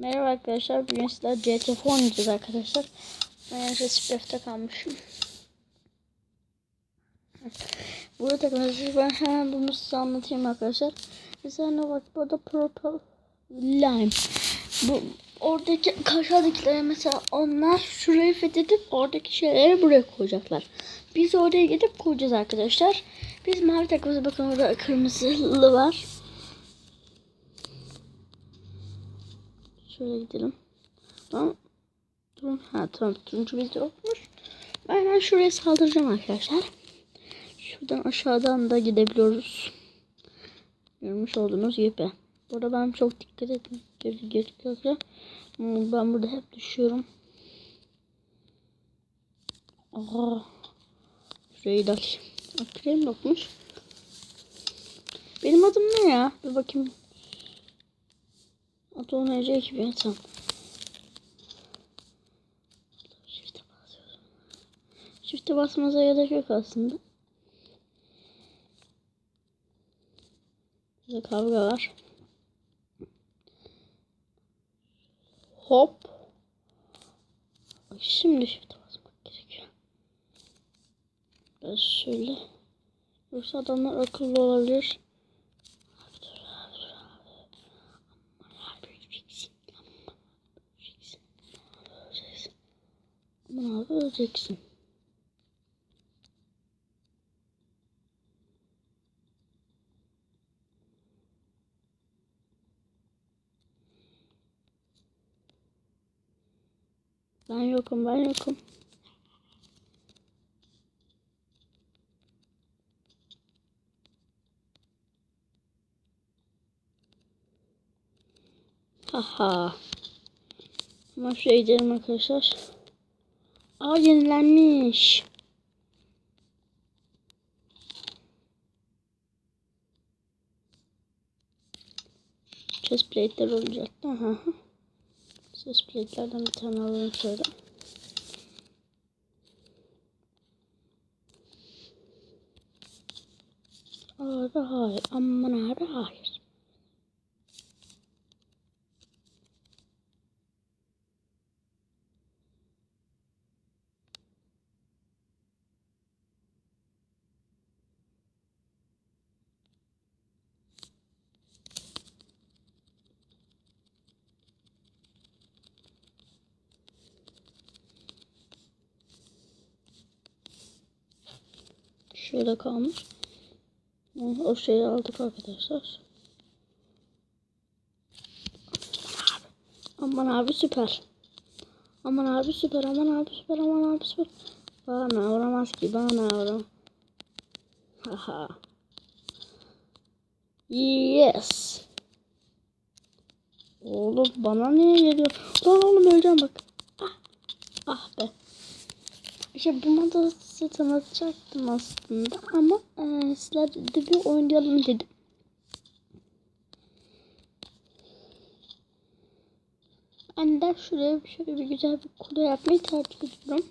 Merhaba arkadaşlar. Bugün sizler CTF oynayacağız arkadaşlar. Ben yanlışlıkla Spref'te kalmışım. Burada arkadaşlar ben hemen bunu size anlatayım arkadaşlar. Mesela bak burada Purple Lime. Bu oradaki aşağıdakileri mesela onlar şurayı fethedip oradaki şeyleri buraya koyacaklar. Biz oraya gidip koyacağız arkadaşlar. Biz mavi takımıza bakın orada kırmızılı var. Şöyle gidelim. Tamam. Tamam turuncu bizde yokmuş. Ben hemen şuraya saldıracağım arkadaşlar. Şuradan aşağıdan da gidebiliyoruz. Görmüş olduğunuz gibi. Burada ben çok dikkat etmem gerekiyor. Ben burada hep düşüyorum. Aha. Şurayı da krem yokmuş. Benim adım ne ya? Bir bakayım. Atom Ece gibi. Tamam. Shift'e basmanıza gerek yok aslında. Burada kavga var. Hop. Şimdi shift'e basmak gerekiyor. Biraz şöyle. Yoksa adamlar akıllı olabilir. Aman abi öleceksin. Ben yokum. Haha. Ama şuraya gidelim arkadaşlar. Aa yenilenmiş. Chestplate'ler olacaktı. Aha. Chestplate'lerden bir tane alalım şöyle. Abi hayır. Aman abi hayır. Şöyle kalmış. O şeyi aldık arkadaşlar. Aman abi süper. Aman abi süper. Bana vuramaz ki. Haha. Yes. Oğlum bana niye geliyor? Lan oğlum öleceğim bak. Ah be. İşte bunu da size tanıtacaktım aslında ama sizlerle de bir oynayalım dedim. Ben de şuraya şöyle bir güzel bir kule yapmayı tercih ediyorum.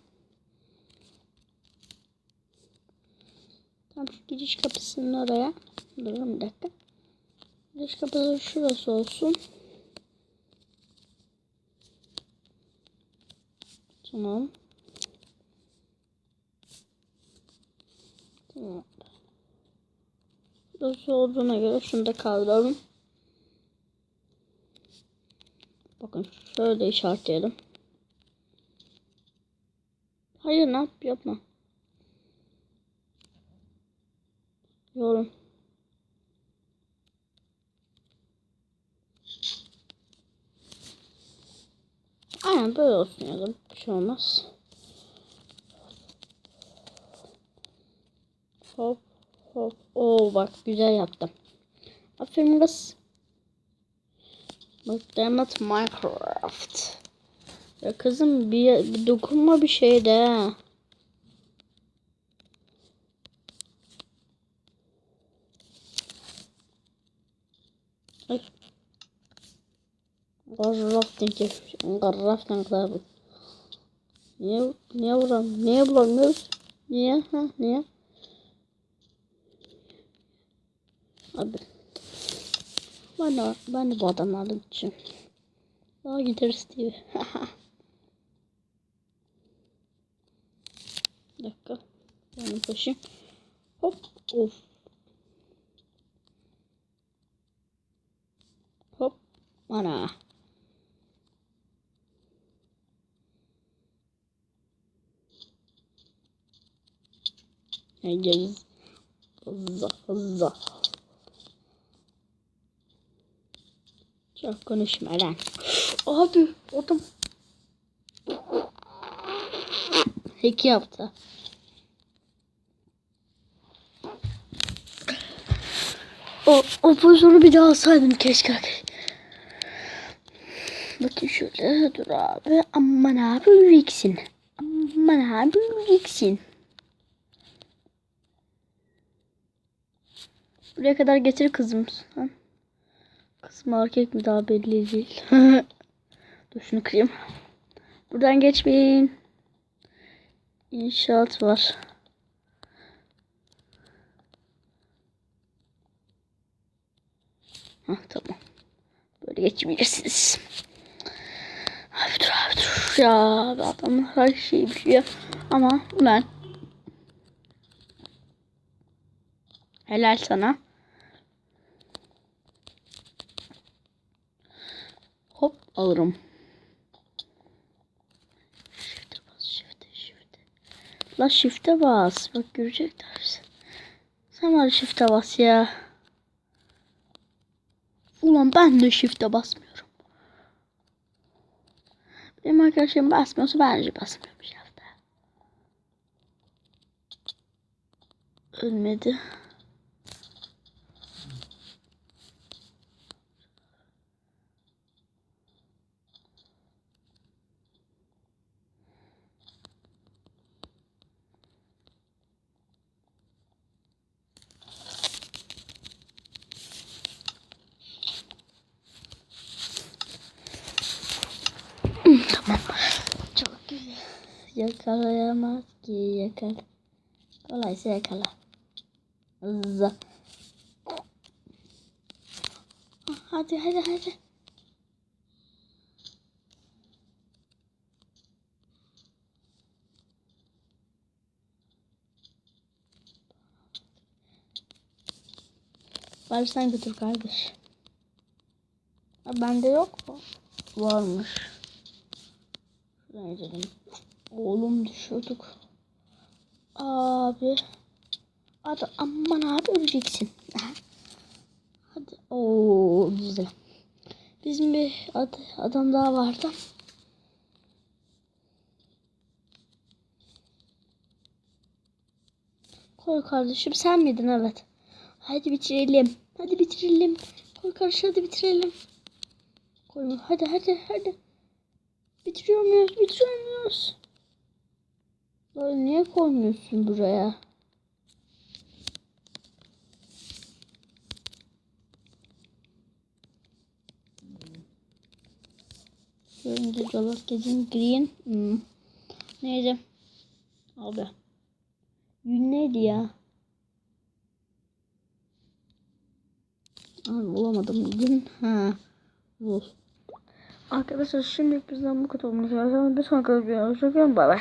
Tam şu giriş kapısının oraya. Durun bir dakika. Giriş kapısı şurası olsun. Tamam. Burası olduğuna göre şunu da kaldıralım. Bakın şöyle işaretleyelim. Hayır yapma. Yorum. Aynen böyle olsun ya da bir şey olmaz. Hop. Oo bak güzel yaptım. Aferin kız. Bak Demet Minecraft. Ya kızım bir dokunma bir şeyde. Ay. Garraftan kadar bu. Niye vuram? Niye bulamıyoruz? Niye? Abi. Ben de bu adamlarla gideceğim. Daha gideriz diye. Bir dakika. Ben koşayım. Hop. Of. Hop. Ana. Gez. Hızlı hızlı. Çok konuşma lan. Abi adam hack yaptı. O pozisyonu bir daha alsaydım keşke. Bakın şöyle dur abi. Aman abi yürüyeceksin. Aman abi yürüyeceksin. Buraya kadar getir kızım. Kızım erkek mi daha belli değil. Dur şunu kırayım. Buradan geçmeyin. İnşaat var. Tamam. Böyle geçmeyebilirsiniz. Abi dur ya. Adam her şeyi biliyor. Ama ben. Helal sana. Hop alırım. Shift'e bas. Shift'e. La shift'e bas. Bak görecekler bizi. Sen var shift'e bas ya. Ulan ben de shift'e basmıyorum. Benim arkadaşım basmıyorsa bence basmıyorum shift'e. Ölmedi. Tamam. Çok güzel. Yakalayamaz ki yakala. Kolaysa yakala. Hızlı. Hadi. Bari sen götür kardeş. Bende yok mu? Varmış. Şuraya gidelim. Oğlum düşürdük. Abi. Hadi aman abi öleceksin. Hadi. Oo güzel. Bizim bir adam daha vardı. Koy kardeşim sen miydin? Evet. Hadi bitirelim. Koy kardeş hadi bitirelim. Koy hadi. Bitiriyor muyuz? Böyle niye koymuyorsun buraya? Önce dolap gezin green. Neydi? Abi. Yün neydi ya? Abi bulamadım. Gün. Bul. Arkadaşlar şimdi bizden bu kadar olmuş. Bir sonraki videoda görüşürüz. Bay bay.